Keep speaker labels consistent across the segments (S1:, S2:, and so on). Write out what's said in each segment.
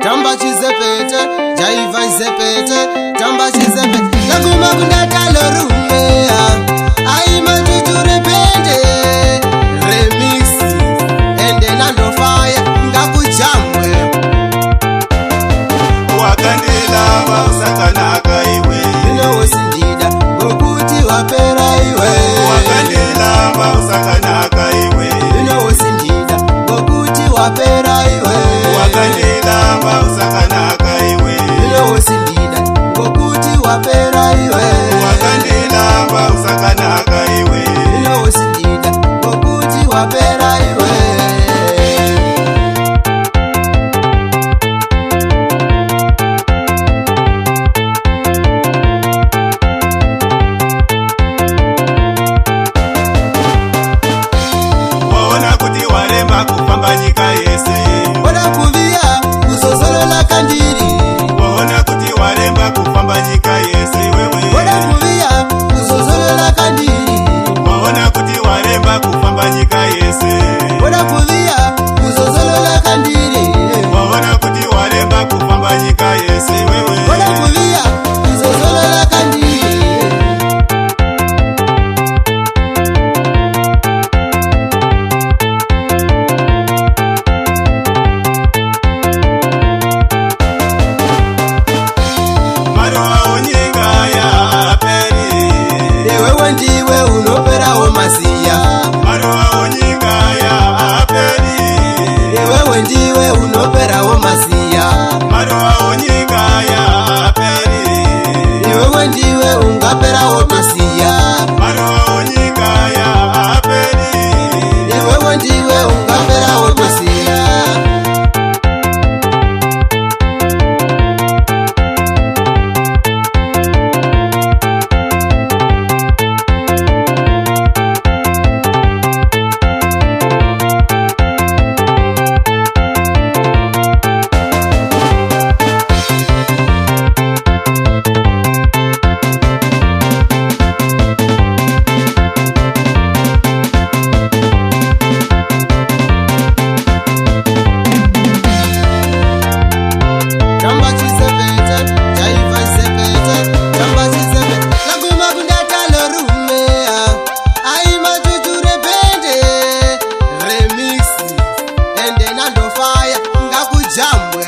S1: tamba chizepete, jaiva izepete, tamba chizepete. Naguma kundatalo rume, ai matuture pende. Remix, ende nando fire, ngakujamwe.
S2: Wakandila wasakanaka iwe.
S1: Ino wesindida, ngokuti wapera iwe.
S2: Wakandila wasakanaka iwe.
S1: Ino wesindida, ngokuti wapera iwe.
S2: Wakandila wasakanaka iwe.
S1: Ino wesindida, ngokuti wapera iwe.
S2: Wakandila wasakanaka iwe.
S1: Ino wesindida, ngokuti wapera iwe.
S2: Waona kuti waremba kufamba nyika yese.
S1: Oda kuvia, kuzozolola kandiri.
S2: Waona kuti waremba kufamba nyika yese wewe.
S1: Oda kuvia, kuzozolola kandiri.
S2: Waona kuti waremba kufamba nyika yese.
S1: Oda kuvia, kuzozolola kandiri.
S2: Waona kuti waremba kufamba nyika yese wewe.
S1: Oda kuvia, kuzozolola kandiri.
S2: Maruwa onyinga ya aperi.
S1: Ewewe ndiwe unoperawo masiya.
S2: Maruwa onyinga ya aperi.
S1: Ewewe ndiwe unoperawo masiya.
S2: Maruwa onyinga ya aperi.
S1: Ewewe ndiwe ungaperawo masiya.
S2: Maruwa onyinga ya aperi.
S1: Ewewe ndiwe ungaperawo masiya. Tamba chizepete, jaiva izepete, tamba chizepete. Naguma kundatalo rume, ai matuture pende. Remix, ende nando fire, ngakujamwe.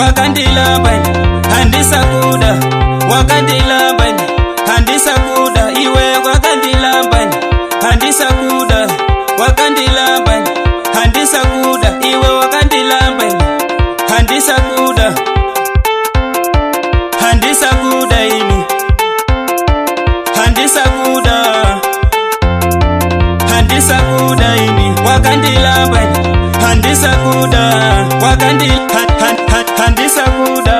S3: wakandilambani handisakuda wakandilambani handisakuda iwe wakandilambani handisakuda wakandilambani handisakuda iwe wakandilambani handisakuda handisakuda ini handisakuda handisakuda ini wakandilambani handisakuda handisakuda